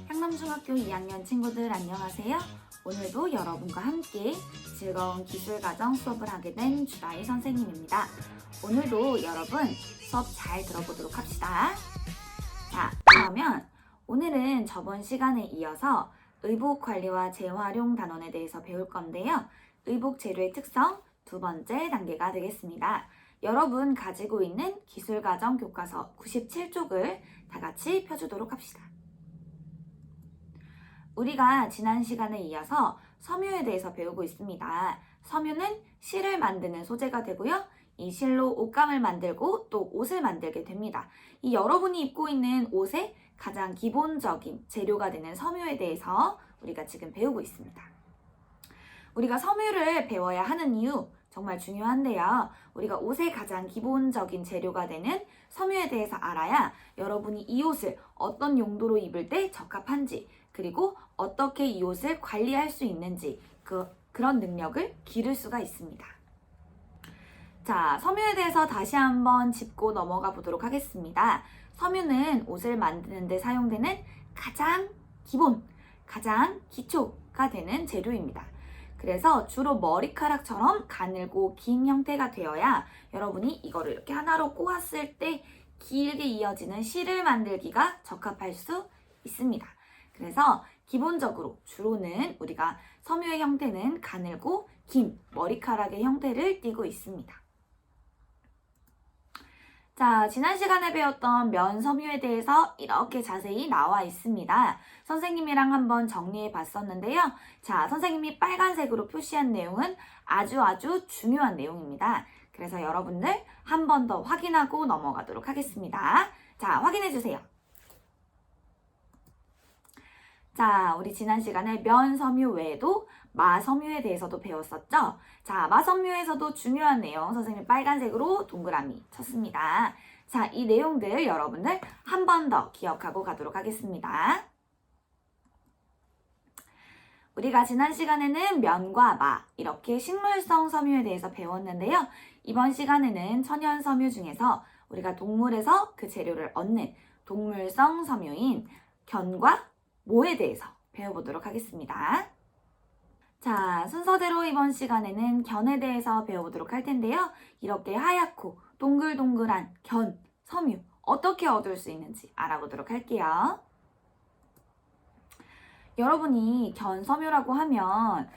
향남중학교 2학년 친구들 안녕하세요. 오늘도 여러분과 함께 즐거운 기술과정 수업을 하게 된 주다희 선생님입니다. 오늘도 여러분 수업 잘 들어보도록 합시다. 자, 그러면 오늘은 저번 시간에 이어서 의복 관리와 재활용 단원에 대해서 배울 건데요. 의복 재료의 특성 두 번째 단계가 되겠습니다. 여러분 가지고 있는 기술과정 교과서 97쪽을 다 같이 펴주도록 합시다. 우리가 지난 시간에 이어서 섬유에 대해서 배우고 있습니다. 섬유는 실을 만드는 소재가 되고요. 이 실로 옷감을 만들고 또 옷을 만들게 됩니다. 이 여러분이 입고 있는 옷의 가장 기본적인 재료가 되는 섬유에 대해서 우리가 지금 배우고 있습니다. 우리가 섬유를 배워야 하는 이유 정말 중요한데요. 우리가 옷의 가장 기본적인 재료가 되는 섬유에 대해서 알아야 여러분이 이 옷을 어떤 용도로 입을 때 적합한지 그리고 어떻게 이 옷을 관리할 수 있는지 그런 능력을 기를 수가 있습니다. 자, 섬유에 대해서 다시 한번 짚고 넘어가 보도록 하겠습니다. 섬유는 옷을 만드는 데 사용되는 가장 기본, 가장 기초가 되는 재료입니다. 그래서 주로 머리카락처럼 가늘고 긴 형태가 되어야 여러분이 이거를 이렇게 하나로 꼬았을 때 길게 이어지는 실을 만들기가 적합할 수 있습니다. 그래서 기본적으로 주로는 우리가 섬유의 형태는 가늘고 긴 머리카락의 형태를 띠고 있습니다. 자, 지난 시간에 배웠던 면 섬유에 대해서 이렇게 자세히 나와 있습니다. 선생님이랑 한번 정리해 봤었는데요. 자, 선생님이 빨간색으로 표시한 내용은 아주 중요한 내용입니다. 그래서 여러분들 한 번 더 확인하고 넘어가도록 하겠습니다. 자, 확인해 주세요. 자, 우리 지난 시간에 면 섬유 외에도 마 섬유에 대해서도 배웠었죠? 자, 마 섬유에서도 중요한 내용 선생님 빨간색으로 동그라미 쳤습니다. 자, 이 내용들 여러분들 한 번 더 기억하고 가도록 하겠습니다. 우리가 지난 시간에는 면과 마 이렇게 식물성 섬유에 대해서 배웠는데요. 이번 시간에는 천연 섬유 중에서 우리가 동물에서 그 재료를 얻는 동물성 섬유인 견과 모에 대해서 배워보도록 하겠습니다. 자, 순서대로 이번 시간에는 견에 대해서 배워보도록 할 텐데요. 이렇게 하얗고 동글동글한 견, 섬유 어떻게 얻을 수 있는지 알아보도록 할게요. 여러분이 견 섬유라고 하면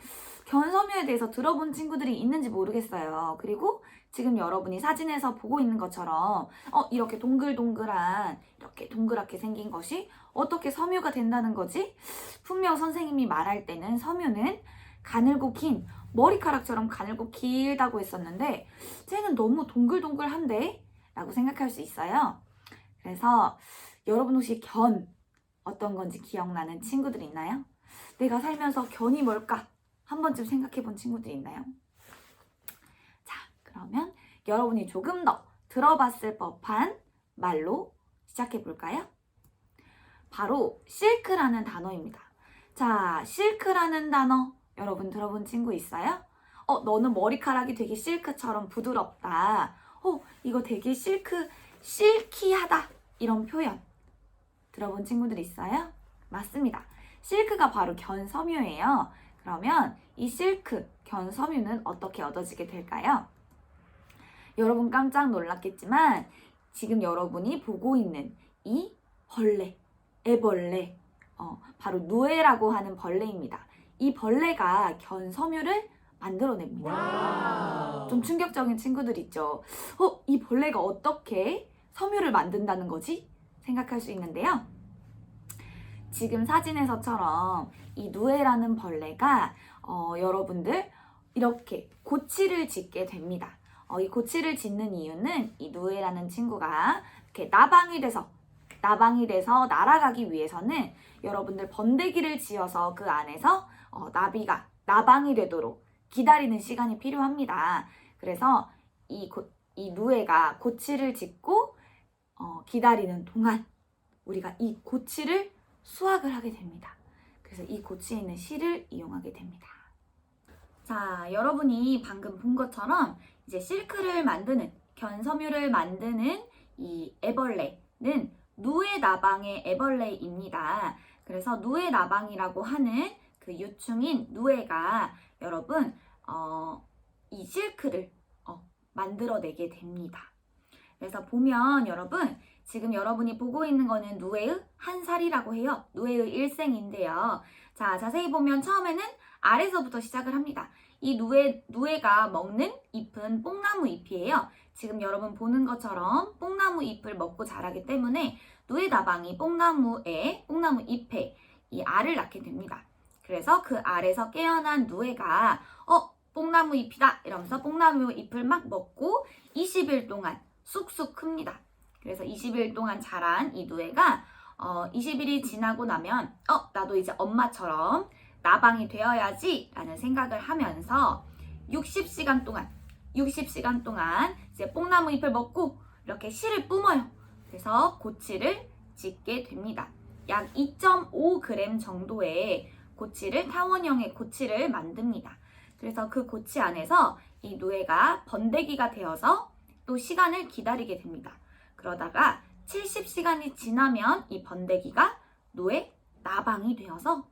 견 섬유에 대해서 들어본 친구들이 있는지 모르겠어요. 그리고 지금 여러분이 사진에서 보고 있는 것처럼 이렇게 동글동글한 이렇게 동그랗게 생긴 것이 어떻게 섬유가 된다는 거지? 분명 선생님이 말할 때는 섬유는 가늘고 긴 머리카락처럼 가늘고 길다고 했었는데 쟤는 너무 동글동글한데? 라고 생각할 수 있어요. 그래서 여러분 혹시 견 어떤 건지 기억나는 친구들 있나요? 내가 살면서 견이 뭘까? 한 번쯤 생각해 본 친구들 있나요? 자, 그러면 여러분이 조금 더 들어봤을 법한 말로 시작해 볼까요? 바로 실크라는 단어입니다. 자, 실크라는 단어 여러분 들어본 친구 있어요? 너는 머리카락이 되게 실크처럼 부드럽다. 이거 되게 실키하다. 이런 표현 들어본 친구들 있어요? 맞습니다. 실크가 바로 견 섬유예요. 그러면 이 실크, 견 섬유는 어떻게 얻어지게 될까요? 여러분 깜짝 놀랐겠지만 지금 여러분이 보고 있는 이 벌레, 애벌레, 바로 누에라고 하는 벌레입니다. 이 벌레가 견 섬유를 만들어냅니다. 좀 충격적인 친구들 있죠. 이 벌레가 어떻게 섬유를 만든다는 거지? 생각할 수 있는데요. 지금 사진에서처럼 이 누에라는 벌레가 여러분들 이렇게 고치를 짓게 됩니다. 이 고치를 짓는 이유는 이 누에라는 친구가 이렇게 나방이 돼서 날아가기 위해서는 여러분들 번데기를 지어서 그 안에서 나비가 나방이 되도록 기다리는 시간이 필요합니다. 그래서 이 누에가 고치를 짓고 기다리는 동안 우리가 이 고치를 수확을 하게 됩니다. 그래서 이 고치에 있는 실을 이용하게 됩니다. 자, 여러분이 방금 본 것처럼 이제 실크를 만드는 견섬유를 만드는 이 애벌레는 누에 나방의 애벌레입니다. 그래서 누에나방이라고 하는 그 유충인 누에가 여러분 이 실크를 만들어내게 됩니다. 그래서 보면 여러분 지금 여러분이 보고 있는 거는 누에의 한 살이라고 해요. 누에의 일생인데요. 자, 자세히 보면 처음에는 아래서부터 시작을 합니다. 이 누에가 먹는 잎은 뽕나무 잎이에요. 지금 여러분 보는 것처럼 뽕나무 잎을 먹고 자라기 때문에 누에나방이 뽕나무 잎에 이 알을 낳게 됩니다. 그래서 그 알에서 깨어난 누에가 뽕나무 잎이다 이러면서 뽕나무 잎을 막 먹고 20일 동안 쑥쑥 큽니다. 그래서 20일 동안 자란 이 누에가 20일이 지나고 나면 나도 이제 엄마처럼 나방이 되어야지 라는 생각을 하면서 60시간 동안 이제 뽕나무 잎을 먹고 이렇게 씨를 뿜어요. 그래서 고치를 짓게 됩니다. 약 2.5g 정도의 타원형의 고치를 만듭니다. 그래서 그 고치 안에서 이 누에가 번데기가 되어서 또 시간을 기다리게 됩니다. 그러다가 70시간이 지나면 이 번데기가 누에 나방이 되어서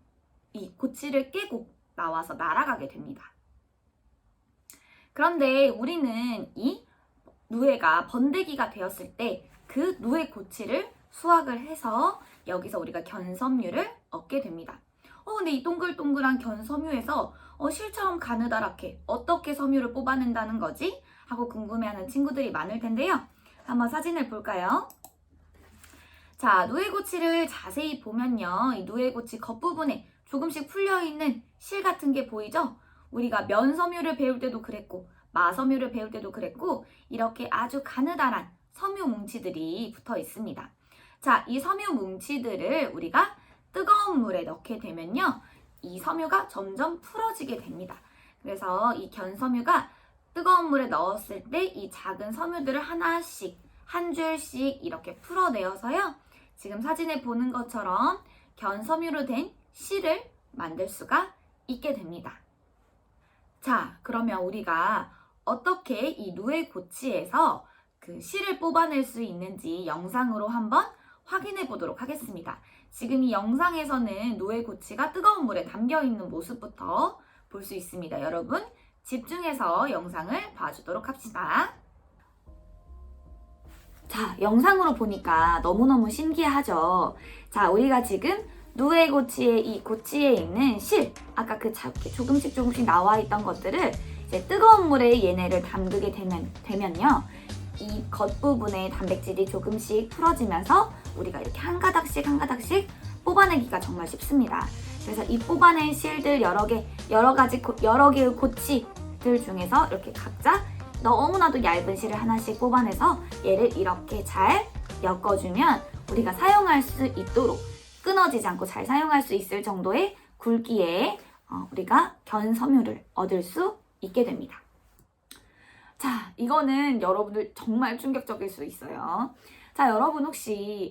이 고치를 깨고 나와서 날아가게 됩니다. 그런데 우리는 이 누에가 번데기가 되었을 때 그 누에 고치를 수확을 해서 여기서 우리가 견섬유를 얻게 됩니다. 근데 이 동글동글한 견섬유에서 실처럼 가느다랗게 어떻게 섬유를 뽑아낸다는 거지? 하고 궁금해하는 친구들이 많을 텐데요. 한번 사진을 볼까요? 자, 누에고치를 자세히 보면요. 이 누에고치 겉부분에 조금씩 풀려있는 실 같은 게 보이죠? 우리가 면섬유를 배울 때도 그랬고 마섬유를 배울 때도 그랬고 이렇게 아주 가느다란 섬유 뭉치들이 붙어 있습니다. 자, 이 섬유 뭉치들을 우리가 뜨거운 물에 넣게 되면요. 이 섬유가 점점 풀어지게 됩니다. 그래서 이 견섬유가 뜨거운 물에 넣었을 때 이 작은 섬유들을 하나씩 한 줄씩 이렇게 풀어내어서요. 지금 사진에 보는 것처럼 견섬유로 된 실을 만들 수가 있게 됩니다. 자, 그러면 우리가 어떻게 이 누에고치에서 그 실을 뽑아낼 수 있는지 영상으로 한번 확인해 보도록 하겠습니다. 지금 이 영상에서는 누에고치가 뜨거운 물에 담겨 있는 모습부터 볼 수 있습니다. 여러분 집중해서 영상을 봐주도록 합시다. 자, 영상으로 보니까 너무너무 신기하죠? 자, 우리가 지금 누에고치의 이 고치에 있는 실, 아까 그 조금씩 나와 있던 것들을 이제 뜨거운 물에 얘네를 담그게 되면요. 이 겉부분에 단백질이 조금씩 풀어지면서 우리가 이렇게 한 가닥씩 뽑아내기가 정말 쉽습니다. 그래서 이 뽑아낸 실들 여러 개의 고치들 중에서 이렇게 각자 너무나도 얇은 실을 하나씩 뽑아내서 얘를 이렇게 잘 엮어주면 우리가 사용할 수 있도록 끊어지지 않고 잘 사용할 수 있을 정도의 굵기에 우리가 견섬유를 얻을 수 있게 됩니다. 자, 이거는 여러분들 정말 충격적일 수 있어요. 자, 여러분 혹시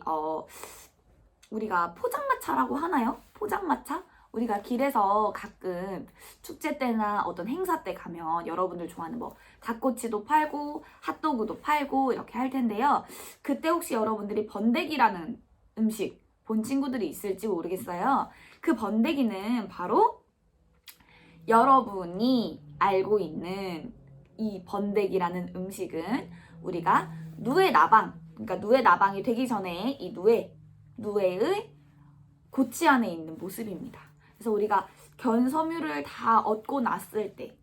우리가 포장마차라고 하나요? 포장마차? 우리가 길에서 가끔 축제 때나 어떤 행사 때 가면 여러분들 좋아하는 뭐 닭꼬치도 팔고 핫도그도 팔고 이렇게 할 텐데요. 그때 혹시 여러분들이 번데기라는 음식 본 친구들이 있을지 모르겠어요. 그 번데기는 바로 여러분이 알고 있는 이 번데기라는 음식은 우리가 그러니까 누에나방이 되기 전에 이 누에의 고치 안에 있는 모습입니다. 그래서 우리가 견섬유를 다 얻고 났을 때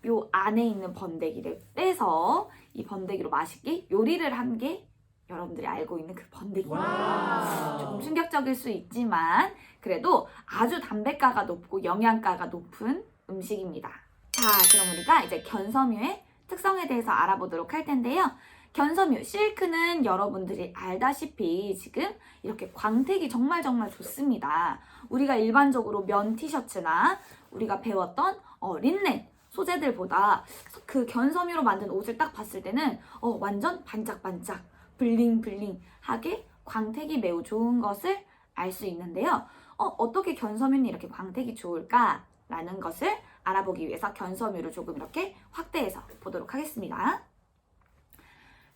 요 안에 있는 번데기를 떼서 이 번데기로 맛있게 요리를 한 게 여러분들이 알고 있는 그 번데기입니다. 조금 충격적일 수 있지만 그래도 아주 담백가가 높고 영양가가 높은 음식입니다. 자, 그럼 우리가 이제 견섬유의 특성에 대해서 알아보도록 할 텐데요. 견섬유, 실크는 여러분들이 알다시피 지금 이렇게 광택이 정말 좋습니다. 우리가 일반적으로 면 티셔츠나 우리가 배웠던 린넨 소재들보다 그 견섬유로 만든 옷을 딱 봤을 때는 완전 반짝반짝 블링블링하게 광택이 매우 좋은 것을 알 수 있는데요. 어떻게 견섬유는 이렇게 광택이 좋을까라는 것을 알아보기 위해서 견섬유를 조금 이렇게 확대해서 보도록 하겠습니다.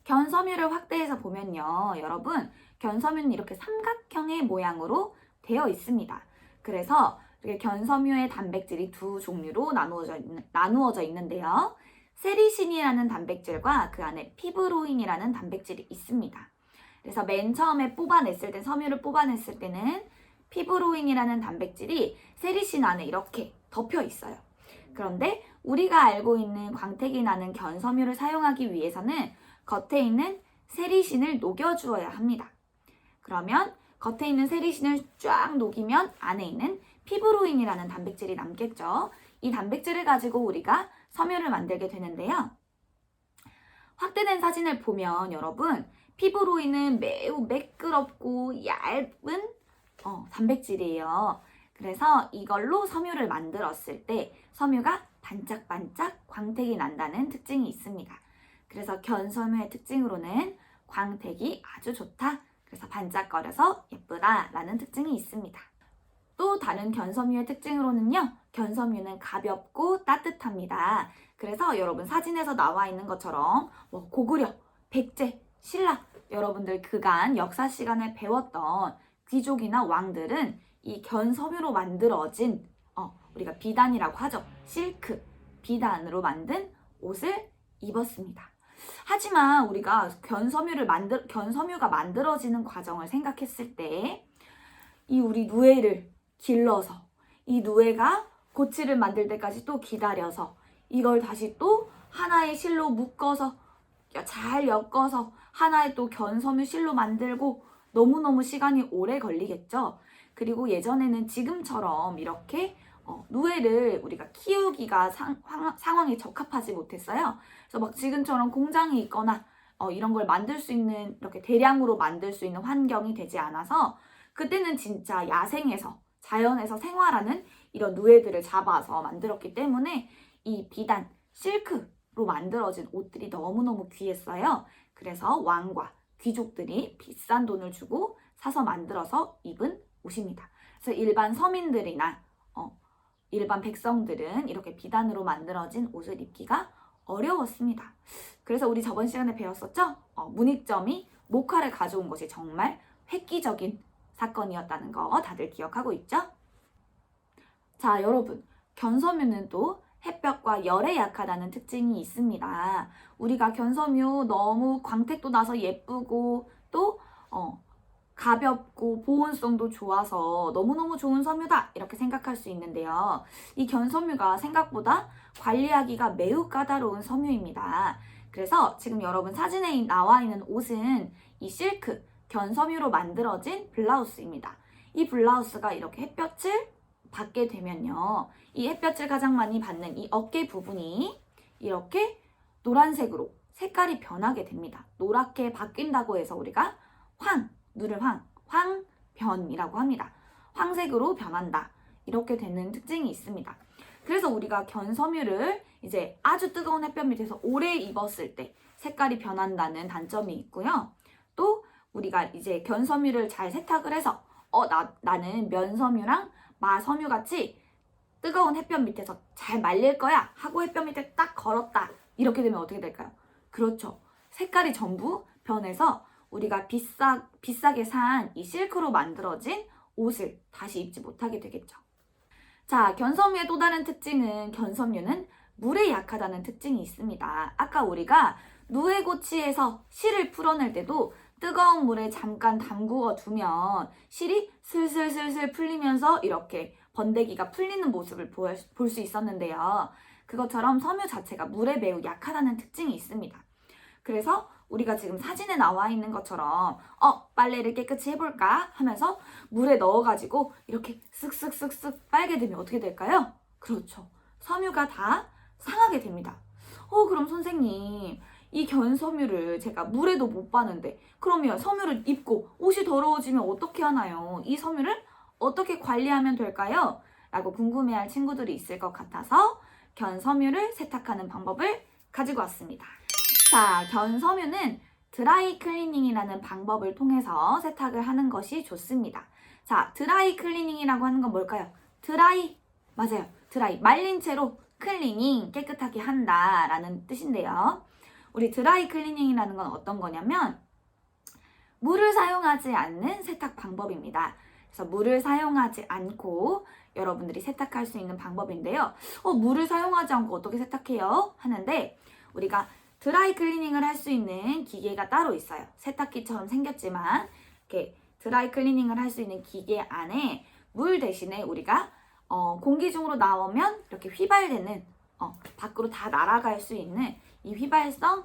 견섬유를 확대해서 보면요. 여러분, 견섬유는 이렇게 삼각형의 모양으로 되어 있습니다. 그래서 이렇게 견섬유의 단백질이 두 종류로 나누어져 있는데요. 세리신이라는 단백질과 그 안에 피브로인이라는 단백질이 있습니다. 그래서 맨 처음에 섬유를 뽑아냈을 때는 피브로인이라는 단백질이 세리신 안에 이렇게 덮여 있어요. 그런데 우리가 알고 있는 광택이 나는 견섬유를 사용하기 위해서는 겉에 있는 세리신을 녹여주어야 합니다. 그러면 겉에 있는 세리신을 쫙 녹이면 안에 있는 피브로인이라는 단백질이 남겠죠. 이 단백질을 가지고 우리가 섬유를 만들게 되는데요. 확대된 사진을 보면 여러분, 피브로인은 매우 매끄럽고 얇은 단백질이에요. 그래서 이걸로 섬유를 만들었을 때 섬유가 반짝반짝 광택이 난다는 특징이 있습니다. 그래서 견섬유의 특징으로는 광택이 아주 좋다. 그래서 반짝거려서 예쁘다 라는 특징이 있습니다. 또 다른 견섬유의 특징으로는요. 견섬유는 가볍고 따뜻합니다. 그래서 여러분 사진에서 나와 있는 것처럼 고구려, 백제, 신라 여러분들 그간 역사 시간에 배웠던 귀족이나 왕들은 이 견섬유로 만들어진 우리가 비단이라고 하죠. 실크, 비단으로 만든 옷을 입었습니다. 하지만 우리가 견섬유가 만들어지는 과정을 생각했을 때 이 우리 누에를 길러서 이 누에가 고치를 만들 때까지 또 기다려서 이걸 다시 또 하나의 실로 묶어서 잘 엮어서 하나의 또 견섬유 실로 만들고 너무너무 시간이 오래 걸리겠죠. 그리고 예전에는 지금처럼 이렇게 누에를 우리가 키우기가 상황이 적합하지 못했어요. 그래서 막 지금처럼 공장이 있거나 이런 걸 만들 수 있는 이렇게 대량으로 만들 수 있는 환경이 되지 않아서 그때는 진짜 야생에서 자연에서 생활하는 이런 누에들을 잡아서 만들었기 때문에 이 비단, 실크로 만들어진 옷들이 너무너무 귀했어요. 그래서 왕과 귀족들이 비싼 돈을 주고 사서 만들어서 입은 옷입니다. 그래서 일반 서민들이나 일반 백성들은 이렇게 비단으로 만들어진 옷을 입기가 어려웠습니다. 그래서 우리 저번 시간에 배웠었죠? 문익점이 목화를 가져온 것이 정말 획기적인 사건이었다는 거 다들 기억하고 있죠? 자, 여러분, 견섬유는 또 햇볕과 열에 약하다는 특징이 있습니다. 우리가 견섬유 너무 광택도 나서 예쁘고 또 가볍고 보온성도 좋아서 너무너무 좋은 섬유다 이렇게 생각할 수 있는데요. 이 견섬유가 생각보다 관리하기가 매우 까다로운 섬유입니다. 그래서 지금 여러분 사진에 나와 있는 옷은 이 실크, 견섬유로 만들어진 블라우스입니다. 이 블라우스가 이렇게 햇볕을 받게 되면요. 이 햇볕을 가장 많이 받는 이 어깨 부분이 이렇게 노란색으로 색깔이 변하게 됩니다. 노랗게 바뀐다고 해서 우리가 황변이라고 합니다. 황색으로 변한다. 이렇게 되는 특징이 있습니다. 그래서 우리가 견섬유를 이제 아주 뜨거운 햇볕 밑에서 오래 입었을 때 색깔이 변한다는 단점이 있고요. 또 우리가 이제 견섬유를 잘 세탁을 해서 나는 면섬유랑 마섬유 같이 뜨거운 햇볕 밑에서 잘 말릴 거야 하고 햇볕 밑에 딱 걸었다. 이렇게 되면 어떻게 될까요? 그렇죠. 색깔이 전부 변해서 우리가 비싸게 산 이 실크로 만들어진 옷을 다시 입지 못하게 되겠죠. 자, 견섬유의 또 다른 특징은 견섬유는 물에 약하다는 특징이 있습니다. 아까 우리가 누에고치에서 실을 풀어낼 때도 뜨거운 물에 잠깐 담그어 두면 실이 슬슬슬슬 풀리면서 이렇게 번데기가 풀리는 모습을 볼 수 있었는데요. 그것처럼 섬유 자체가 물에 매우 약하다는 특징이 있습니다. 그래서 우리가 지금 사진에 나와 있는 것처럼 빨래를 깨끗이 해볼까 하면서 물에 넣어가지고 이렇게 쓱쓱쓱쓱 빨게 되면 어떻게 될까요? 그렇죠. 섬유가 다 상하게 됩니다. 그럼 선생님, 이 견섬유를 제가 물에도 못 빠는데 그러면 섬유를 입고 옷이 더러워지면 어떻게 하나요? 이 섬유를 어떻게 관리하면 될까요? 라고 궁금해할 친구들이 있을 것 같아서 견섬유를 세탁하는 방법을 가지고 왔습니다. 자, 견섬유는 드라이 클리닝이라는 방법을 통해서 세탁을 하는 것이 좋습니다. 자, 드라이 클리닝이라고 하는 건 뭘까요? 맞아요. 드라이, 말린 채로 클리닝, 깨끗하게 한다라는 뜻인데요. 우리 드라이 클리닝이라는 건 어떤 거냐면 물을 사용하지 않는 세탁 방법입니다. 그래서 물을 사용하지 않고 여러분들이 세탁할 수 있는 방법인데요. 물을 사용하지 않고 어떻게 세탁해요? 하는데 우리가 드라이 클리닝을 할 수 있는 기계가 따로 있어요. 세탁기처럼 생겼지만 이렇게 드라이 클리닝을 할 수 있는 기계 안에 물 대신에 우리가 공기 중으로 나오면 이렇게 휘발되는 밖으로 다 날아갈 수 있는 이 휘발성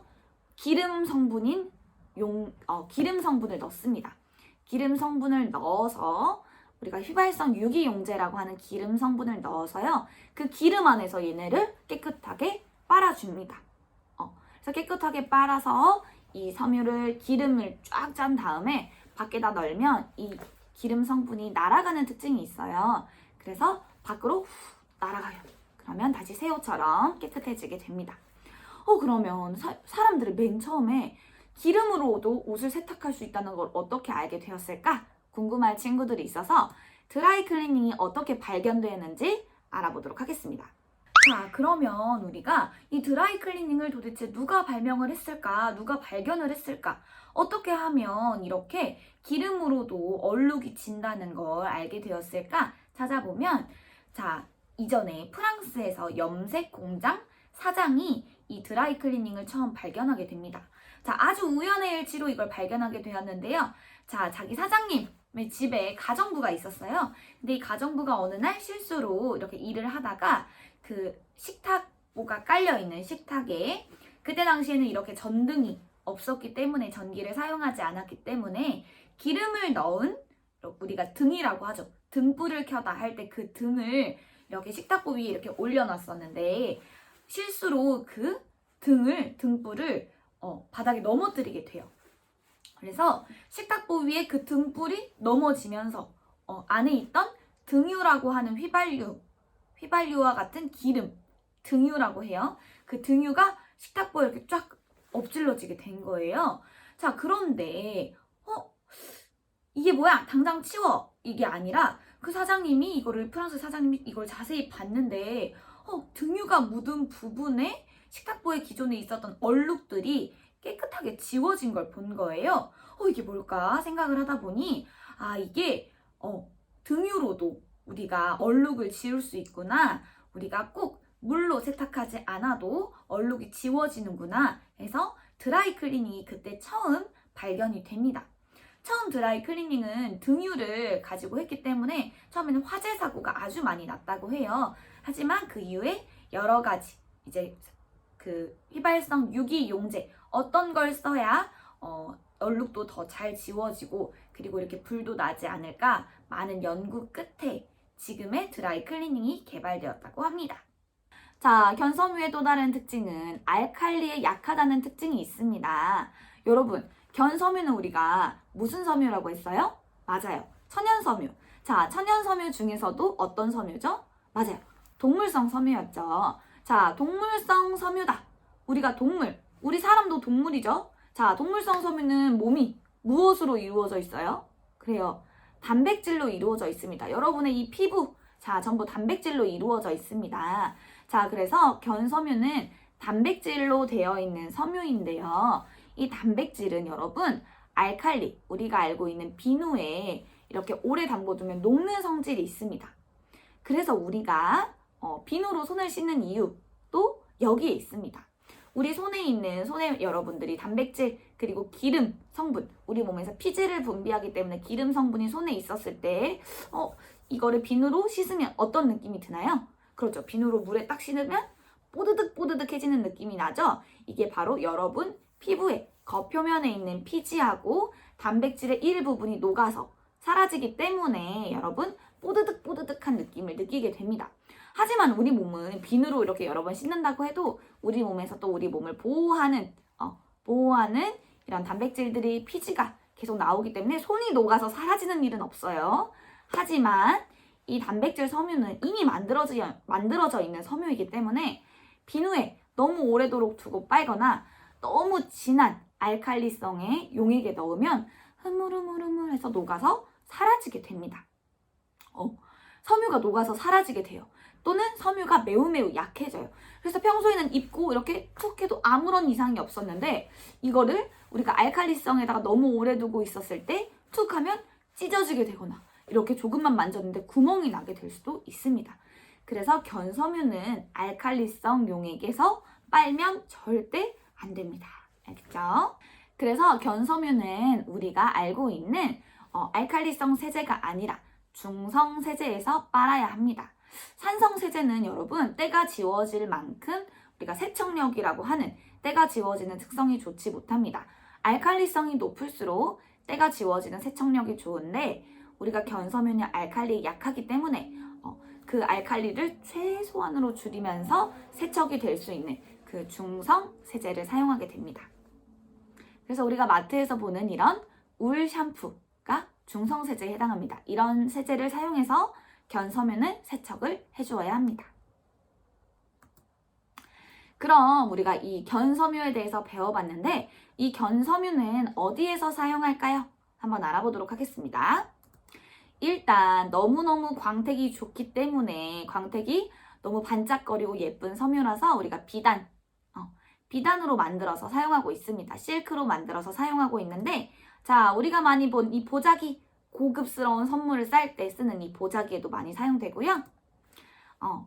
기름 성분인 기름 성분을 넣습니다. 기름 성분을 넣어서 우리가 휘발성 유기용제라고 하는 기름 성분을 넣어서요. 그 기름 안에서 얘네를 깨끗하게 빨아줍니다. 그래서 깨끗하게 빨아서 이 섬유를 기름을 쫙 짠 다음에 밖에다 널면 이 기름 성분이 날아가는 특징이 있어요. 그래서 밖으로 훅 날아가요. 그러면 다시 새 옷처럼 깨끗해지게 됩니다. 그러면 사람들이 맨 처음에 기름으로도 옷을 세탁할 수 있다는 걸 어떻게 알게 되었을까? 궁금할 친구들이 있어서 드라이 클리닝이 어떻게 발견되었는지 알아보도록 하겠습니다. 자, 그러면 우리가 이 드라이 클리닝을 도대체 누가 발명을 했을까? 누가 발견을 했을까? 어떻게 하면 이렇게 기름으로도 얼룩이 진다는 걸 알게 되었을까? 찾아보면 자, 이전에 프랑스에서 염색 공장 사장이 이 드라이 클리닝을 처음 발견하게 됩니다. 자, 아주 우연의 일치로 이걸 발견하게 되었는데요. 자, 자기 사장님의 집에 가정부가 있었어요. 근데 이 가정부가 어느 날 실수로 이렇게 일을 하다가 그 식탁 뭐가 깔려있는 식탁에 그때 당시에는 이렇게 전등이 없었기 때문에 전기를 사용하지 않았기 때문에 기름을 넣은 우리가 등이라고 하죠. 등불을 켜다 할 때 그 등을 이렇게 식탁보 위에 이렇게 올려놨었는데 실수로 그 등불을 바닥에 넘어뜨리게 돼요. 그래서 식탁보 위에 그 등불이 넘어지면서 안에 있던 등유라고 하는 휘발유와 같은 기름, 등유라고 해요. 그 등유가 식탁보에 이렇게 쫙 엎질러지게 된 거예요. 자, 그런데 이게 뭐야? 당장 치워! 이게 아니라 그 사장님이 프랑스 사장님이 이걸 자세히 봤는데 등유가 묻은 부분에 식탁보에 기존에 있었던 얼룩들이 깨끗하게 지워진 걸 본 거예요. 이게 뭘까 생각을 하다 보니 이게 등유로도 우리가 얼룩을 지울 수 있구나. 우리가 꼭 물로 세탁하지 않아도 얼룩이 지워지는구나 해서 드라이 클리닝이 그때 처음 발견이 됩니다. 처음 드라이 클리닝은 등유를 가지고 했기 때문에 처음에는 화재 사고가 아주 많이 났다고 해요. 하지만 그 이후에 여러 가지 이제 그 휘발성 유기용제 어떤 걸 써야 얼룩도 더 잘 지워지고 그리고 이렇게 불도 나지 않을까 많은 연구 끝에 지금의 드라이 클리닝이 개발되었다고 합니다. 자, 견섬유의 또 다른 특징은 알칼리에 약하다는 특징이 있습니다. 여러분, 견섬유는 우리가 무슨 섬유라고 했어요? 맞아요. 천연섬유. 자, 천연섬유 중에서도 어떤 섬유죠? 맞아요. 동물성 섬유였죠. 자, 동물성 섬유다. 우리가 우리 사람도 동물이죠. 자, 동물성 섬유는 몸이 무엇으로 이루어져 있어요? 그래요. 단백질로 이루어져 있습니다. 여러분의 이 피부, 자, 전부 단백질로 이루어져 있습니다. 자, 그래서 견섬유는 단백질로 되어 있는 섬유인데요. 이 단백질은 여러분, 알칼리, 우리가 알고 있는 비누에 이렇게 오래 담궈두면 녹는 성질이 있습니다. 그래서 우리가 비누로 손을 씻는 이유도 여기에 있습니다. 우리 손에 여러분들이 단백질 그리고 기름 성분, 우리 몸에서 피지를 분비하기 때문에 기름 성분이 손에 있었을 때 이거를 비누로 씻으면 어떤 느낌이 드나요? 그렇죠. 비누로 물에 딱 씻으면 뽀드득뽀드득해지는 느낌이 나죠? 이게 바로 여러분 피부의 겉표면에 있는 피지하고 단백질의 일부분이 녹아서 사라지기 때문에 여러분 뽀드득뽀드득한 느낌을 느끼게 됩니다. 하지만 우리 몸은 비누로 이렇게 여러 번 씻는다고 해도 우리 몸에서 또 우리 몸을 보호하는 이런 단백질들이 피지가 계속 나오기 때문에 손이 녹아서 사라지는 일은 없어요. 하지만 이 단백질 섬유는 이미 만들어져 있는 섬유이기 때문에 비누에 너무 오래도록 두고 빨거나 너무 진한 알칼리성의 용액에 넣으면 흐물흐물흐물해서 녹아서 사라지게 됩니다. 섬유가 녹아서 사라지게 돼요. 또는 섬유가 매우 약해져요. 그래서 평소에는 입고 이렇게 툭 해도 아무런 이상이 없었는데 이거를 우리가 알칼리성에다가 너무 오래 두고 있었을 때 툭 하면 찢어지게 되거나 이렇게 조금만 만졌는데 구멍이 나게 될 수도 있습니다. 그래서 견섬유는 알칼리성 용액에서 빨면 절대 안 됩니다. 알겠죠? 그래서 견섬유는 우리가 알고 있는 알칼리성 세제가 아니라 중성 세제에서 빨아야 합니다. 산성 세제는 여러분 때가 지워질 만큼 우리가 세척력이라고 하는 때가 지워지는 특성이 좋지 못합니다. 알칼리성이 높을수록 때가 지워지는 세척력이 좋은데 우리가 견섬유는 알칼리에 약하기 때문에 그 알칼리를 최소한으로 줄이면서 세척이 될 수 있는 그 중성 세제를 사용하게 됩니다. 그래서 우리가 마트에서 보는 이런 울 샴푸가 중성 세제에 해당합니다. 이런 세제를 사용해서 견섬유는 세척을 해주어야 합니다. 그럼 우리가 이 견섬유에 대해서 배워봤는데 이 견섬유는 어디에서 사용할까요? 한번 알아보도록 하겠습니다. 일단 너무너무 광택이 좋기 때문에 광택이 너무 반짝거리고 예쁜 섬유라서 우리가 비단으로 만들어서 사용하고 있습니다. 실크로 만들어서 사용하고 있는데 자, 우리가 많이 본 이 보자기 고급스러운 선물을 쌀 때 쓰는 이 보자기에도 많이 사용되고요.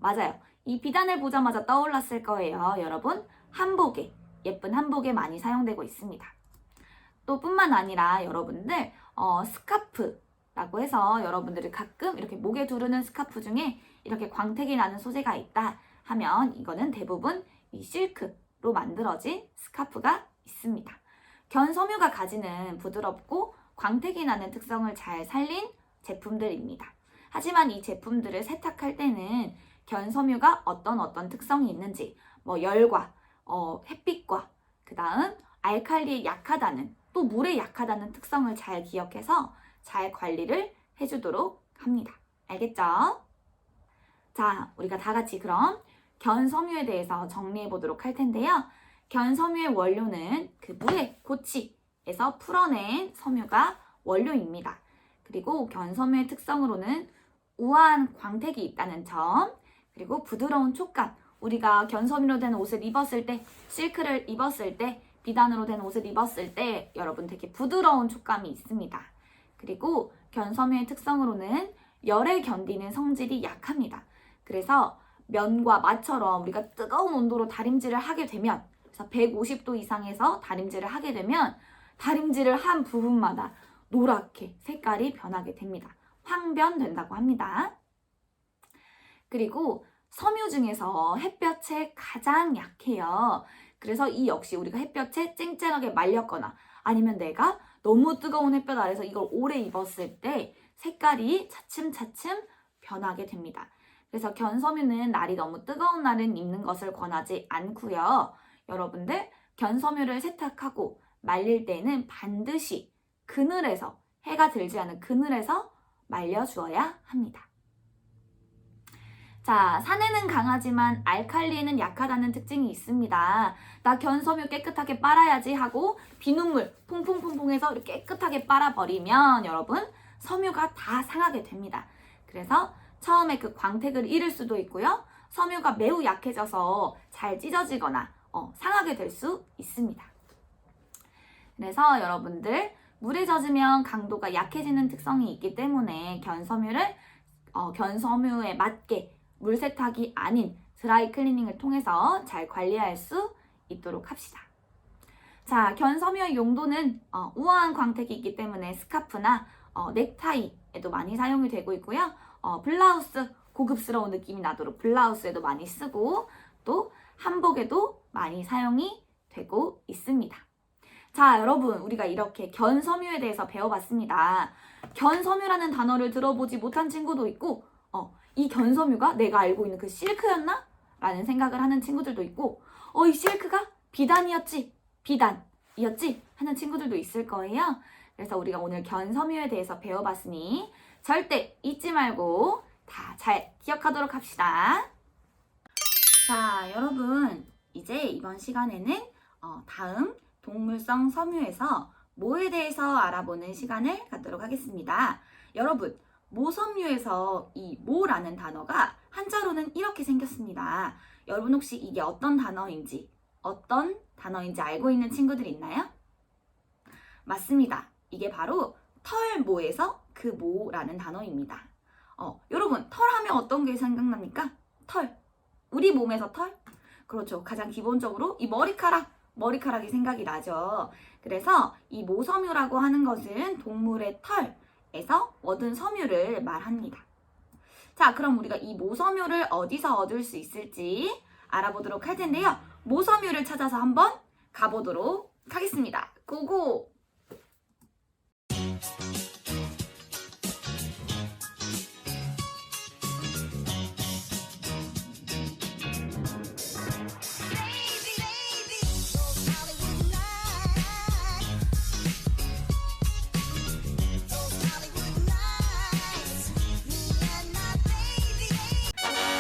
맞아요. 이 비단을 보자마자 떠올랐을 거예요. 여러분, 한복에, 예쁜 한복에 많이 사용되고 있습니다. 또 뿐만 아니라 여러분들 스카프라고 해서 여러분들이 가끔 이렇게 목에 두르는 스카프 중에 이렇게 광택이 나는 소재가 있다 하면 이거는 대부분 이 실크로 만들어진 스카프가 있습니다. 견섬유가 가지는 부드럽고 광택이 나는 특성을 잘 살린 제품들입니다. 하지만 이 제품들을 세탁할 때는 견섬유가 어떤 특성이 있는지 열과 햇빛과 그 다음 알칼리에 약하다는 또 물에 약하다는 특성을 잘 기억해서 잘 관리를 해주도록 합니다. 알겠죠? 자, 우리가 다 같이 그럼 견섬유에 대해서 정리해 보도록 할 텐데요. 견섬유의 원료는 그 물의 고치에서 풀어낸 섬유가 원료입니다. 그리고 견섬유의 특성으로는 우아한 광택이 있다는 점, 그리고 부드러운 촉감, 우리가 견섬유로 된 옷을 입었을 때, 실크를 입었을 때, 비단으로 된 옷을 입었을 때 여러분 되게 부드러운 촉감이 있습니다. 그리고 견섬유의 특성으로는 열에 견디는 성질이 약합니다. 그래서 면과 마처럼 우리가 뜨거운 온도로 다림질을 하게 되면 그래서 150도 이상에서 다림질을 하게 되면 다림질을 한 부분마다 노랗게 색깔이 변하게 됩니다. 황변된다고 합니다. 그리고 섬유 중에서 햇볕에 가장 약해요. 그래서 이 역시 우리가 햇볕에 쨍쨍하게 말렸거나 아니면 내가 너무 뜨거운 햇볕 아래서 이걸 오래 입었을 때 색깔이 차츰차츰 변하게 됩니다. 그래서 견섬유는 날이 너무 뜨거운 날은 입는 것을 권하지 않고요. 여러분들 견섬유를 세탁하고 말릴 때는 반드시 그늘에서 해가 들지 않은 그늘에서 말려주어야 합니다. 자, 산에는 강하지만 알칼리에는 약하다는 특징이 있습니다. 나 견섬유 깨끗하게 빨아야지 하고 비눗물 퐁퐁퐁퐁 해서 이렇게 깨끗하게 빨아버리면 여러분 섬유가 다 상하게 됩니다. 그래서 처음에 그 광택을 잃을 수도 있고요. 섬유가 매우 약해져서 잘 찢어지거나 상하게 될 수 있습니다. 그래서 여러분들 물에 젖으면 강도가 약해지는 특성이 있기 때문에 견섬유에 맞게 물 세탁이 아닌 드라이 클리닝을 통해서 잘 관리할 수 있도록 합시다. 자, 견섬유의 용도는 우아한 광택이 있기 때문에 스카프나 넥타이에도 많이 사용이 되고 있고요. 블라우스, 고급스러운 느낌이 나도록 블라우스에도 많이 쓰고 또 한복에도 많이 사용이 되고 있습니다. 자, 여러분 우리가 이렇게 견섬유에 대해서 배워봤습니다. 견섬유라는 단어를 들어보지 못한 친구도 있고 이 견섬유가 내가 알고 있는 그 실크였나? 라는 생각을 하는 친구들도 있고 이 실크가 비단이었지 하는 친구들도 있을 거예요. 그래서 우리가 오늘 견섬유에 대해서 배워봤으니 절대 잊지 말고 다 잘 기억하도록 합시다. 자, 여러분 이제 이번 시간에는 다음 동물성 섬유에서 모에 대해서 알아보는 시간을 갖도록 하겠습니다. 여러분, 모섬유에서 이 모라는 단어가 한자로는 이렇게 생겼습니다. 여러분 혹시 이게 어떤 단어인지 알고 있는 친구들 있나요? 맞습니다. 이게 바로 털모에서 그 모라는 단어입니다. 여러분, 털 하면 어떤 게 생각납니까? 털. 우리 몸에서 털? 그렇죠. 가장 기본적으로 이 머리카락이 생각이 나죠. 그래서 이 모섬유라고 하는 것은 동물의 털에서 얻은 섬유를 말합니다. 자, 그럼 우리가 이 모섬유를 어디서 얻을 수 있을지 알아보도록 할 텐데요. 모섬유를 찾아서 한번 가보도록 하겠습니다. 고고!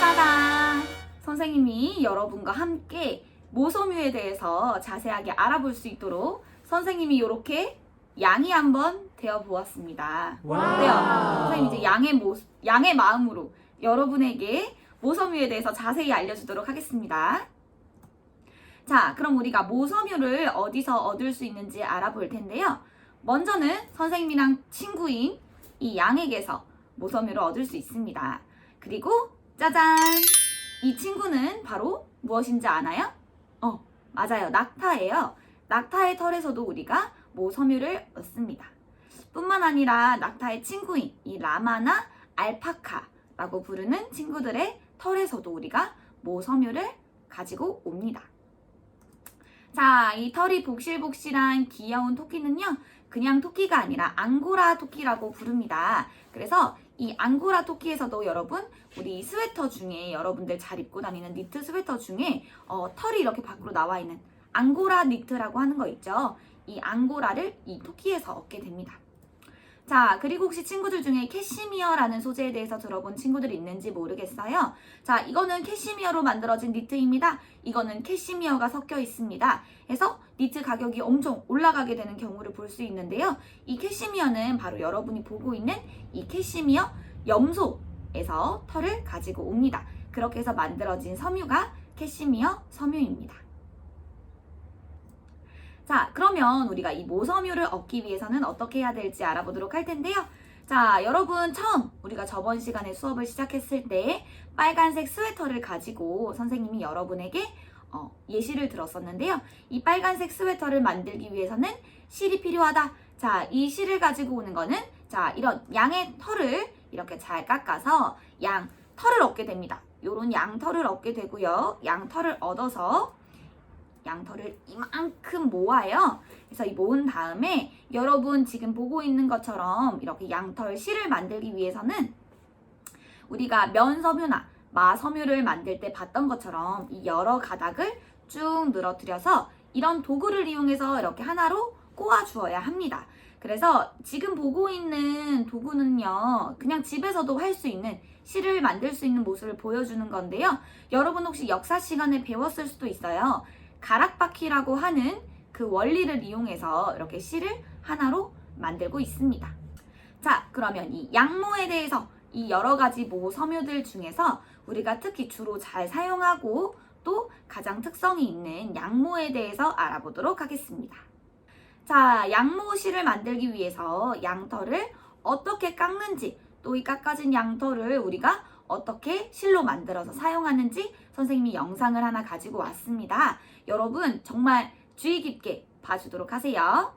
짜잔! 선생님이 여러분과 함께 모섬유에 대해서 자세하게 알아볼 수 있도록 선생님이 이렇게 양이 한번 되어 보았습니다. 어때요? 선생님 이제 양의 마음으로 여러분에게 모섬유에 대해서 자세히 알려주도록 하겠습니다. 자, 그럼 우리가 모섬유를 어디서 얻을 수 있는지 알아볼 텐데요. 먼저는 선생님이랑 친구인 이 양에게서 모섬유를 얻을 수 있습니다. 그리고 짜잔! 이 친구는 바로 무엇인지 아나요? 맞아요. 낙타예요. 낙타의 털에서도 우리가 모섬유를 얻습니다. 뿐만 아니라 낙타의 친구인 이 라마나 알파카라고 부르는 친구들의 털에서도 우리가 모섬유를 가지고 옵니다. 자, 이 털이 복실복실한 귀여운 토끼는요, 그냥 토끼가 아니라 앙고라 토끼라고 부릅니다. 그래서 이 앙고라 토끼에서도 여러분, 우리 스웨터 중에 여러분들 잘 입고 다니는 니트 스웨터 중에 털이 이렇게 밖으로 나와 있는 앙고라 니트라고 하는 거 있죠. 이 앙고라를 이 토끼에서 얻게 됩니다. 자, 그리고 혹시 친구들 중에 캐시미어라는 소재에 대해서 들어본 친구들이 있는지 모르겠어요. 자, 이거는 캐시미어로 만들어진 니트입니다. 이거는 캐시미어가 섞여 있습니다. 해서 니트 가격이 엄청 올라가게 되는 경우를 볼 수 있는데요. 이 캐시미어는 바로 여러분이 보고 있는 이 캐시미어 염소에서 털을 가지고 옵니다. 그렇게 해서 만들어진 섬유가 캐시미어 섬유입니다. 자, 그러면 우리가 이 모섬유를 얻기 위해서는 어떻게 해야 될지 알아보도록 할 텐데요. 자, 여러분 처음 우리가 저번 시간에 수업을 시작했을 때 빨간색 스웨터를 가지고 선생님이 여러분에게 예시를 들었었는데요. 이 빨간색 스웨터를 만들기 위해서는 실이 필요하다. 자, 이 실을 가지고 오는 거는 자, 이런 양의 털을 이렇게 잘 깎아서 양 털을 얻게 됩니다. 요런 양 털을 얻게 되고요. 양 털을 얻어서 양털을 이만큼 모아요. 그래서 이 모은 다음에 여러분 지금 보고 있는 것처럼 이렇게 양털 실을 만들기 위해서는 우리가 면섬유나 마섬유를 만들 때 봤던 것처럼 이 여러 가닥을 쭉 늘어뜨려서 이런 도구를 이용해서 이렇게 하나로 꼬아 주어야 합니다. 그래서 지금 보고 있는 도구는요, 그냥 집에서도 할 수 있는 실을 만들 수 있는 모습을 보여주는 건데요. 여러분 혹시 역사 시간에 배웠을 수도 있어요. 가락바퀴라고 하는 그 원리를 이용해서 이렇게 실을 하나로 만들고 있습니다. 자, 그러면 이 양모에 대해서 이 여러 가지 모섬유들 중에서 우리가 특히 주로 잘 사용하고 또 가장 특성이 있는 양모에 대해서 알아보도록 하겠습니다. 자, 양모 실을 만들기 위해서 양털을 어떻게 깎는지 또 이 깎아진 양털을 우리가 어떻게 실로 만들어서 사용하는지 선생님이 영상을 하나 가지고 왔습니다. 여러분 정말 주의 깊게 봐주도록 하세요.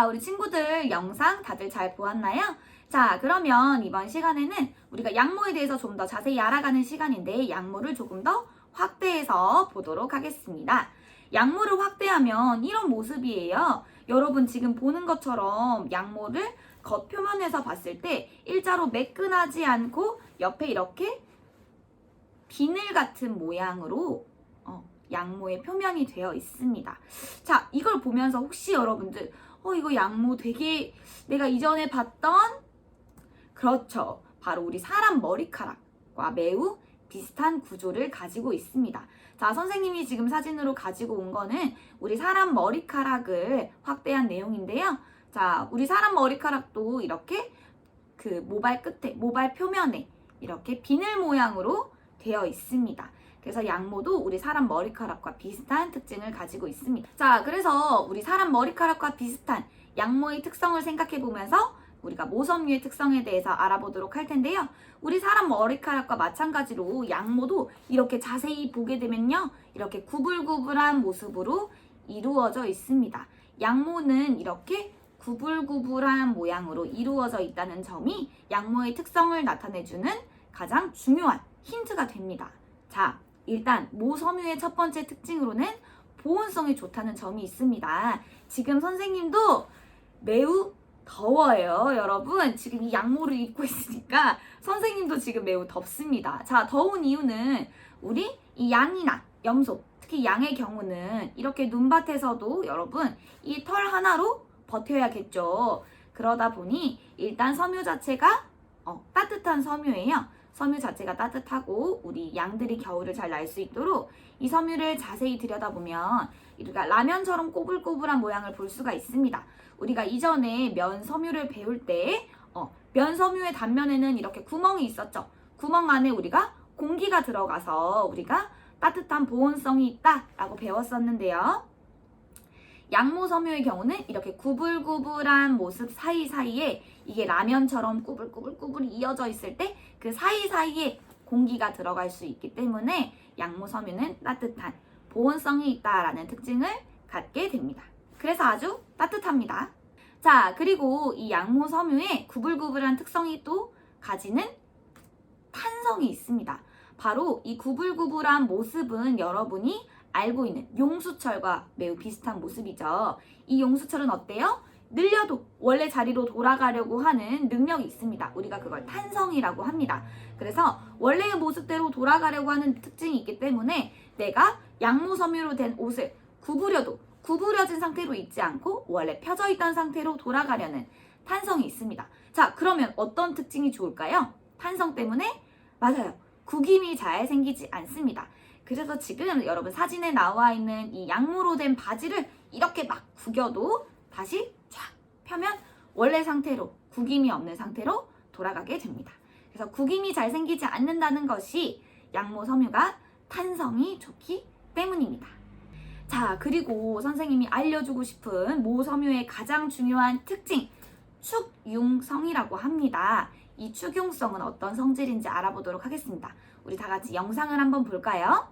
자, 우리 친구들 영상 다들 잘 보았나요? 자, 그러면 이번 시간에는 우리가 양모에 대해서 좀 더 자세히 알아가는 시간인데 양모를 조금 더 확대해서 보도록 하겠습니다. 양모를 확대하면 이런 모습이에요. 여러분 지금 보는 것처럼 양모를 겉표면에서 봤을 때 일자로 매끈하지 않고 옆에 이렇게 비늘 같은 모양으로 양모의 표면이 되어 있습니다. 자, 이걸 보면서 혹시 여러분들 이거 양모 되게 내가 이전에 봤던 그렇죠. 바로 우리 사람 머리카락과 매우 비슷한 구조를 가지고 있습니다. 자, 선생님이 지금 사진으로 가지고 온 거는 우리 사람 머리카락을 확대한 내용인데요. 자, 우리 사람 머리카락도 이렇게 그 모발 끝에, 모발 표면에 이렇게 비늘 모양으로 되어 있습니다. 그래서 양모도 우리 사람 머리카락과 비슷한 특징을 가지고 있습니다. 자, 그래서 우리 사람 머리카락과 비슷한 양모의 특성을 생각해 보면서 우리가 모섬유의 특성에 대해서 알아보도록 할 텐데요. 우리 사람 머리카락과 마찬가지로 양모도 이렇게 자세히 보게 되면요. 이렇게 구불구불한 모습으로 이루어져 있습니다. 양모는 이렇게 구불구불한 모양으로 이루어져 있다는 점이 양모의 특성을 나타내주는 가장 중요한 힌트가 됩니다. 자, 일단 모섬유의 첫 번째 특징으로는 보온성이 좋다는 점이 있습니다. 지금 선생님도 매우 더워요. 여러분 지금 이 양모를 입고 있으니까 선생님도 지금 매우 덥습니다. 자, 더운 이유는 우리 이 양이나 염소, 특히 양의 경우는 이렇게 눈밭에서도 여러분 이 털 하나로 버텨야겠죠. 그러다 보니 일단 섬유 자체가 따뜻한 섬유예요. 섬유 자체가 따뜻하고 우리 양들이 겨울을 잘 날 수 있도록 이 섬유를 자세히 들여다보면 우리가 라면처럼 꼬불꼬불한 모양을 볼 수가 있습니다. 우리가 이전에 면 섬유를 배울 때 면 섬유의 단면에는 이렇게 구멍이 있었죠. 구멍 안에 우리가 공기가 들어가서 우리가 따뜻한 보온성이 있다라고 배웠었는데요. 양모 섬유의 경우는 이렇게 구불구불한 모습 사이사이에 이게 라면처럼 꾸불꾸불꾸불 이어져 있을 때 그 사이사이에 공기가 들어갈 수 있기 때문에 양모 섬유는 따뜻한 보온성이 있다라는 특징을 갖게 됩니다. 그래서 아주 따뜻합니다. 자, 그리고 이 양모 섬유의 구불구불한 특성이 또 가지는 탄성이 있습니다. 바로 이 구불구불한 모습은 여러분이 알고 있는 용수철과 매우 비슷한 모습이죠. 이 용수철은 어때요? 늘려도 원래 자리로 돌아가려고 하는 능력이 있습니다. 우리가 그걸 탄성이라고 합니다. 그래서 원래의 모습대로 돌아가려고 하는 특징이 있기 때문에 내가 양모 섬유로 된 옷을 구부려도 구부려진 상태로 있지 않고 원래 펴져 있던 상태로 돌아가려는 탄성이 있습니다. 자, 그러면 어떤 특징이 좋을까요? 탄성 때문에 맞아요. 구김이 잘 생기지 않습니다. 그래서 지금 여러분 사진에 나와 있는 이 양모로 된 바지를 이렇게 막 구겨도 다시 쫙 펴면 원래 상태로 구김이 없는 상태로 돌아가게 됩니다. 그래서 구김이 잘 생기지 않는다는 것이 양모 섬유가 탄성이 좋기 때문입니다. 자, 그리고 선생님이 알려주고 싶은 모섬유의 가장 중요한 특징, 축융성이라고 합니다. 이 축융성은 어떤 성질인지 알아보도록 하겠습니다. 우리 다 같이 영상을 한번 볼까요?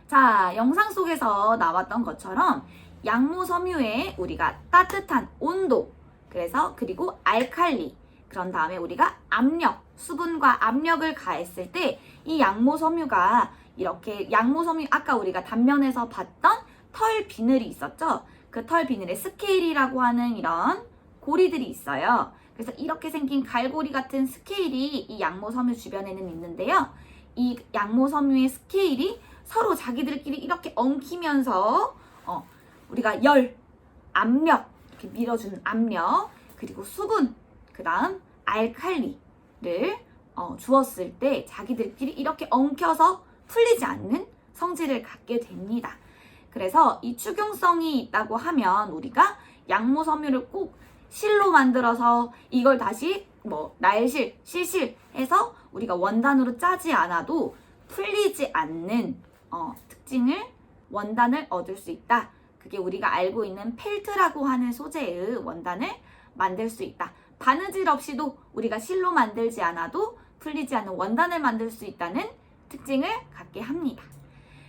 자, 영상 속에서 나왔던 것처럼 양모 섬유에 우리가 따뜻한 온도, 그리고 알칼리, 그런 다음에 우리가 압력, 수분과 압력을 가했을 때 이 양모 섬유가 이렇게 양모 섬유 아까 우리가 단면에서 봤던 털 비늘이 있었죠? 그 털 비늘에 스케일이라고 하는 이런 고리들이 있어요. 그래서 이렇게 생긴 갈고리 같은 스케일이 이 양모 섬유 주변에는 있는데요. 이 양모 섬유의 스케일이 서로 자기들끼리 이렇게 엉키면서 우리가 열, 압력, 이렇게 밀어주는 압력, 그리고 수분, 그 다음 알칼리를 주었을 때 자기들끼리 이렇게 엉켜서 풀리지 않는 성질을 갖게 됩니다. 그래서 이 추균성이 있다고 하면 우리가 양모 섬유를 꼭 실로 만들어서 이걸 다시 날실, 실실 해서 우리가 원단으로 짜지 않아도 풀리지 않는 특징을 원단을 얻을 수 있다. 그게 우리가 알고 있는 펠트라고 하는 소재의 원단을 만들 수 있다. 바느질 없이도 우리가 실로 만들지 않아도 풀리지 않는 원단을 만들 수 있다는 특징을 갖게 합니다.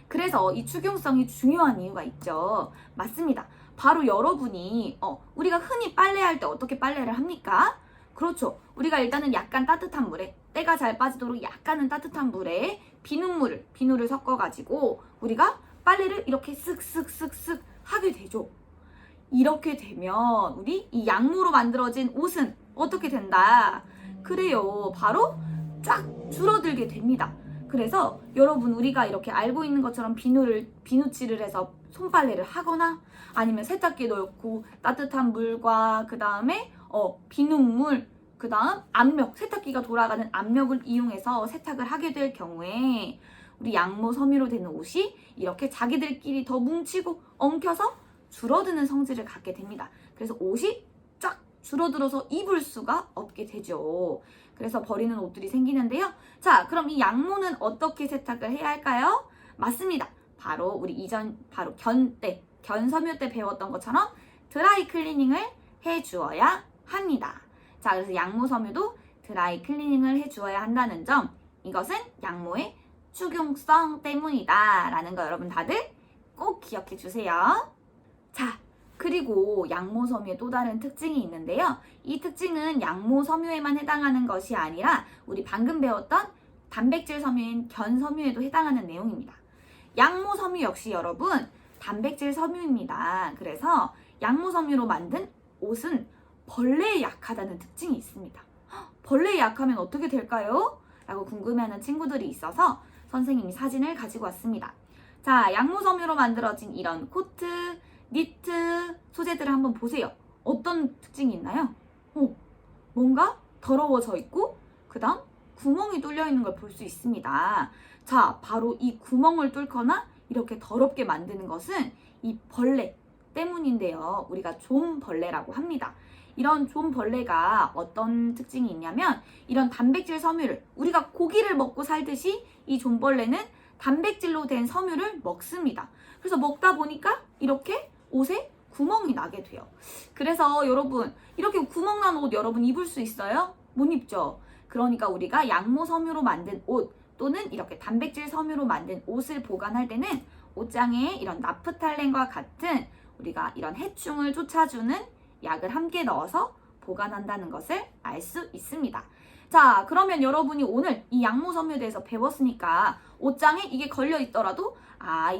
그래서 이 추균성이 중요한 이유가 있죠. 맞습니다. 바로 여러분이 우리가 흔히 빨래할 때 어떻게 빨래를 합니까? 그렇죠. 우리가 일단은 약간 따뜻한 물에 때가 잘 빠지도록 약간은 따뜻한 물에 비누를 섞어가지고 우리가 빨래를 이렇게 쓱쓱쓱쓱 하게 되죠. 이렇게 되면 우리 이 양모로 만들어진 옷은 어떻게 된다? 그래요. 바로 쫙 줄어들게 됩니다. 그래서 여러분 우리가 이렇게 알고 있는 것처럼 비누칠을 해서 손빨래를 하거나 아니면 세탁기에 넣고 따뜻한 물과 그 다음에 비눗물 그 다음 압력, 세탁기가 돌아가는 압력을 이용해서 세탁을 하게 될 경우에 우리 양모 섬유로 되는 옷이 이렇게 자기들끼리 더 뭉치고 엉켜서 줄어드는 성질을 갖게 됩니다. 그래서 옷이 쫙 줄어들어서 입을 수가 없게 되죠. 그래서 버리는 옷들이 생기는데요. 자, 그럼 이 양모는 어떻게 세탁을 해야 할까요? 맞습니다. 바로 우리 바로 견섬유 때 배웠던 것처럼 드라이 클리닝을 해주어야 합니다. 자, 그래서 양모 섬유도 드라이 클리닝을 해주어야 한다는 점, 이것은 양모의 추균성 때문이다 라는 거 여러분 다들 꼭 기억해 주세요. 자, 그리고 양모 섬유의 또 다른 특징이 있는데요. 이 특징은 양모 섬유에만 해당하는 것이 아니라 우리 방금 배웠던 단백질 섬유인 견섬유에도 해당하는 내용입니다. 양모 섬유 역시 여러분 단백질 섬유입니다. 그래서 양모 섬유로 만든 옷은 벌레에 약하다는 특징이 있습니다. 벌레에 약하면 어떻게 될까요? 라고 궁금해하는 친구들이 있어서 선생님이 사진을 가지고 왔습니다. 자, 양모 섬유로 만들어진 이런 코트, 니트 소재들을 한번 보세요. 어떤 특징이 있나요? 뭔가 더러워져 있고 그 다음 구멍이 뚫려 있는 걸 볼 수 있습니다. 자, 바로 이 구멍을 뚫거나 이렇게 더럽게 만드는 것은 이 벌레 때문인데요. 우리가 좀벌레라고 합니다. 이런 좀벌레가 어떤 특징이 있냐면 이런 단백질 섬유를 우리가 고기를 먹고 살듯이 이 좀벌레는 단백질로 된 섬유를 먹습니다. 그래서 먹다 보니까 이렇게 옷에 구멍이 나게 돼요. 그래서 여러분 이렇게 구멍 난 옷 여러분 입을 수 있어요? 못 입죠. 그러니까 우리가 양모 섬유로 만든 옷 또는 이렇게 단백질 섬유로 만든 옷을 보관할 때는 옷장에 이런 나프탈렌과 같은 우리가 이런 해충을 쫓아주는 약을 함께 넣어서 보관한다는 것을 알 수 있습니다. 자, 그러면 여러분이 오늘 이 양모 섬유에 대해서 배웠으니까 옷장에 이게 걸려 있더라도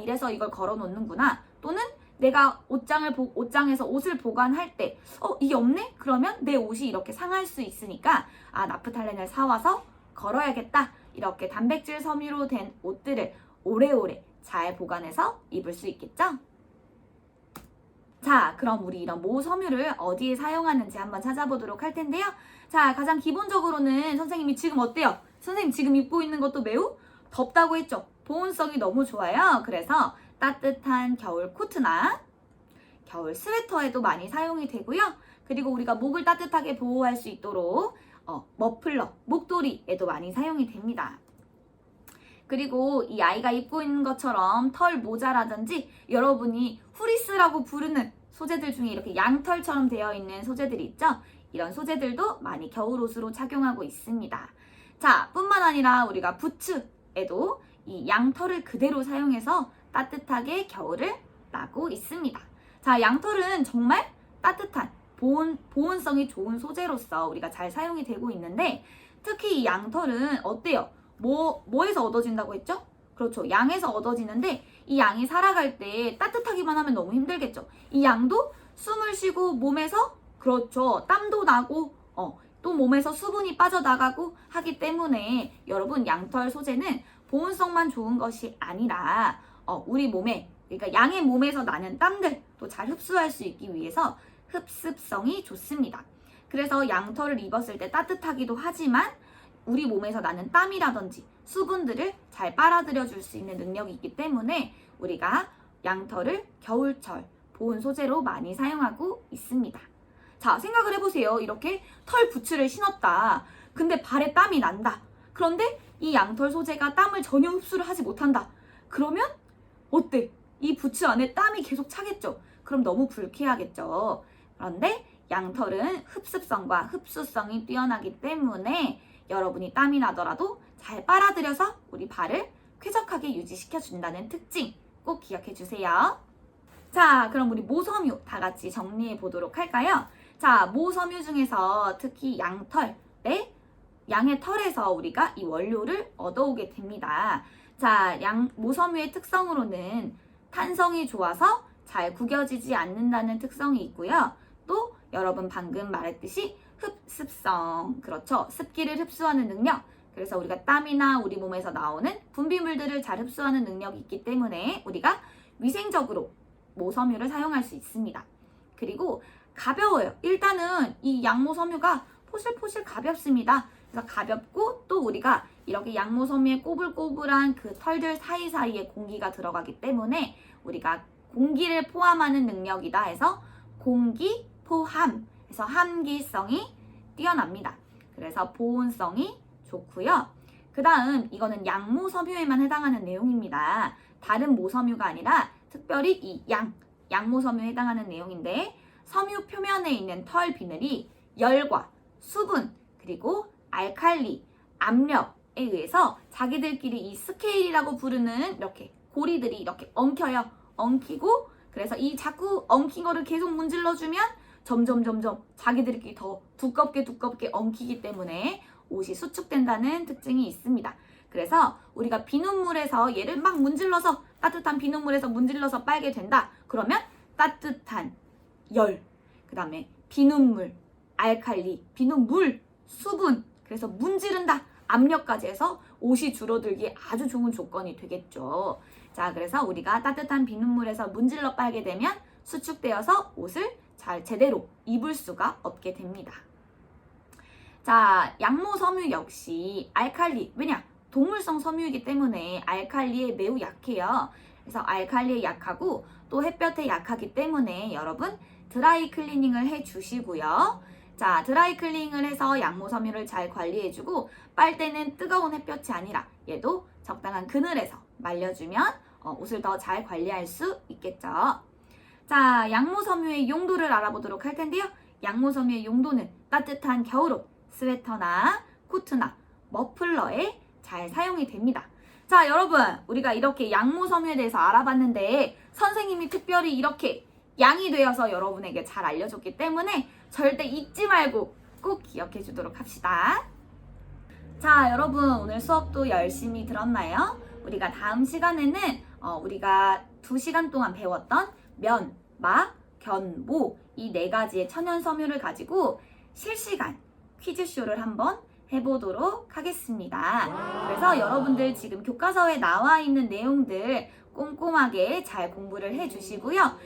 이래서 이걸 걸어 놓는구나. 또는 내가 옷장에서 옷을 보관할 때 이게 없네? 그러면 내 옷이 이렇게 상할 수 있으니까 나프탈렌을 사와서 걸어야겠다. 이렇게 단백질 섬유로 된 옷들을 오래오래 잘 보관해서 입을 수 있겠죠? 자, 그럼 우리 이런 모 섬유를 어디에 사용하는지 한번 찾아보도록 할 텐데요. 자, 가장 기본적으로는 선생님이 지금 어때요? 선생님 지금 입고 있는 것도 매우 덥다고 했죠? 보온성이 너무 좋아요. 그래서 따뜻한 겨울 코트나 겨울 스웨터에도 많이 사용이 되고요. 그리고 우리가 목을 따뜻하게 보호할 수 있도록 머플러, 목도리에도 많이 사용이 됩니다. 그리고 이 아이가 입고 있는 것처럼 털 모자라든지 여러분이 후리스라고 부르는 소재들 중에 이렇게 양털처럼 되어 있는 소재들이 있죠? 이런 소재들도 많이 겨울옷으로 착용하고 있습니다. 자, 뿐만 아니라 우리가 부츠에도 이 양털을 그대로 사용해서 따뜻하게 겨울을 나고 있습니다. 자, 양털은 정말 따뜻한 보온성이 좋은 소재로서 우리가 잘 사용이 되고 있는데 특히 이 양털은 어때요? 뭐에서 얻어진다고 했죠? 그렇죠. 양에서 얻어지는데 이 양이 살아갈 때 따뜻하기만 하면 너무 힘들겠죠. 이 양도 숨을 쉬고 몸에서 그렇죠. 땀도 나고 또 몸에서 수분이 빠져나가고 하기 때문에 여러분 양털 소재는 보온성만 좋은 것이 아니라 우리 몸에 그러니까 양의 몸에서 나는 땀들 또 잘 흡수할 수 있기 위해서 흡습성이 좋습니다. 그래서 양털을 입었을 때 따뜻하기도 하지만 우리 몸에서 나는 땀이라든지 수분들을 잘 빨아들여 줄 수 있는 능력이 있기 때문에 우리가 양털을 겨울철 보온 소재로 많이 사용하고 있습니다. 자, 생각을 해보세요. 이렇게 털 부츠를 신었다. 근데 발에 땀이 난다. 그런데 이 양털 소재가 땀을 전혀 흡수를 하지 못한다. 그러면 어때? 이 부츠 안에 땀이 계속 차겠죠? 그럼 너무 불쾌하겠죠? 그런데 양털은 흡습성과 흡수성이 뛰어나기 때문에 여러분이 땀이 나더라도 잘 빨아들여서 우리 발을 쾌적하게 유지시켜 준다는 특징 꼭 기억해 주세요. 자, 그럼 우리 모섬유 다 같이 정리해 보도록 할까요? 자, 모섬유 중에서 특히 양의 털에서 우리가 이 원료를 얻어오게 됩니다. 자, 모섬유의 특성으로는 탄성이 좋아서 잘 구겨지지 않는다는 특성이 있고요. 또 여러분 방금 말했듯이 흡습성, 그렇죠. 습기를 흡수하는 능력. 그래서 우리가 땀이나 우리 몸에서 나오는 분비물들을 잘 흡수하는 능력이 있기 때문에 우리가 위생적으로 모섬유를 사용할 수 있습니다. 그리고 가벼워요. 일단은 이 양모섬유가 포실포실 가볍습니다. 그래서 가볍고 또 우리가 이렇게 양모섬유의 꼬불꼬불한 그 털들 사이사이에 공기가 들어가기 때문에 우리가 공기를 포함하는 능력이다 해서 공기 포함, 그래서 함기성이 뛰어납니다. 그래서 보온성이 좋고요. 그 다음 이거는 양모섬유에만 해당하는 내용입니다. 다른 모섬유가 아니라 특별히 이 양모섬유에 해당하는 내용인데 섬유 표면에 있는 털 비늘이 열과 수분 그리고 알칼리, 압력에 의해서 자기들끼리 이 스케일이라고 부르는 이렇게 고리들이 이렇게 엉켜요. 엉키고 그래서 이 자꾸 엉킨 거를 계속 문질러주면 점점 자기들끼리 더 두껍게 엉키기 때문에 옷이 수축된다는 특징이 있습니다. 그래서 우리가 비눗물에서 얘를 막 문질러서 따뜻한 비눗물에서 문질러서 빨게 된다. 그러면 따뜻한 열, 그 다음에 비눗물, 알칼리, 비눗물, 수분, 그래서 문지른다. 압력까지 해서 옷이 줄어들기에 아주 좋은 조건이 되겠죠. 자, 그래서 우리가 따뜻한 비눗물에서 문질러 빨게 되면 수축되어서 옷을 잘 제대로 입을 수가 없게 됩니다. 자, 양모섬유 역시 알칼리, 왜냐? 동물성 섬유이기 때문에 알칼리에 매우 약해요. 그래서 알칼리에 약하고 또 햇볕에 약하기 때문에 여러분 드라이 클리닝을 해주시고요. 자, 드라이 클리닝을 해서 양모섬유를 잘 관리해주고 빨대는 뜨거운 햇볕이 아니라 얘도 적당한 그늘에서 말려주면 옷을 더 잘 관리할 수 있겠죠. 자, 양모섬유의 용도를 알아보도록 할 텐데요. 양모섬유의 용도는 따뜻한 겨울옷, 스웨터나 코트나 머플러에 잘 사용이 됩니다. 자, 여러분 우리가 이렇게 양모섬유에 대해서 알아봤는데 선생님이 특별히 이렇게 양이 되어서 여러분에게 잘 알려줬기 때문에 절대 잊지 말고 꼭 기억해 주도록 합시다. 자, 여러분 오늘 수업도 열심히 들었나요? 우리가 다음 시간에는 우리가 2시간 동안 배웠던 면, 마, 견, 모 이 4가지의 천연 섬유를 가지고 실시간 퀴즈쇼를 한번 해보도록 하겠습니다. 그래서 여러분들 지금 교과서에 나와 있는 내용들 꼼꼼하게 잘 공부를 해주시고요.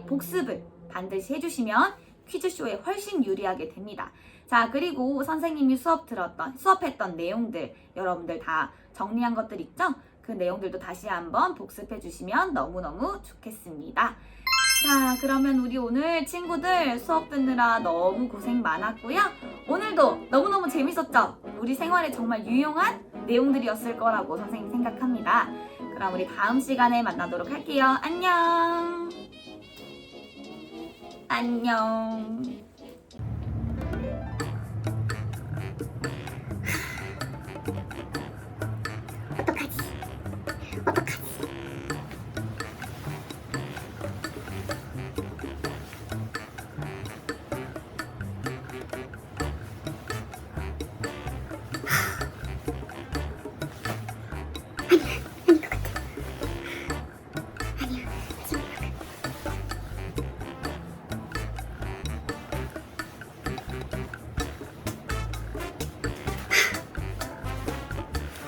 복습을 반드시 해주시면 퀴즈쇼에 훨씬 유리하게 됩니다. 자, 그리고 선생님이 수업했던 내용들 여러분들 다 정리한 것들 있죠? 그 내용들도 다시 한번 복습해 주시면 너무너무 좋겠습니다. 자, 그러면 우리 오늘 친구들 수업 듣느라 너무 고생 많았고요. 오늘도 너무너무 재밌었죠? 우리 생활에 정말 유용한 내용들이었을 거라고 선생님 생각합니다. 그럼 우리 다음 시간에 만나도록 할게요. 안녕. 안녕.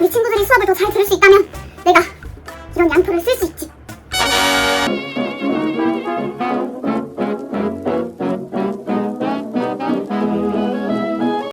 우리 친구들이 수업을 더 잘 들을 수 있다면 내가 이런 양표를 쓸 수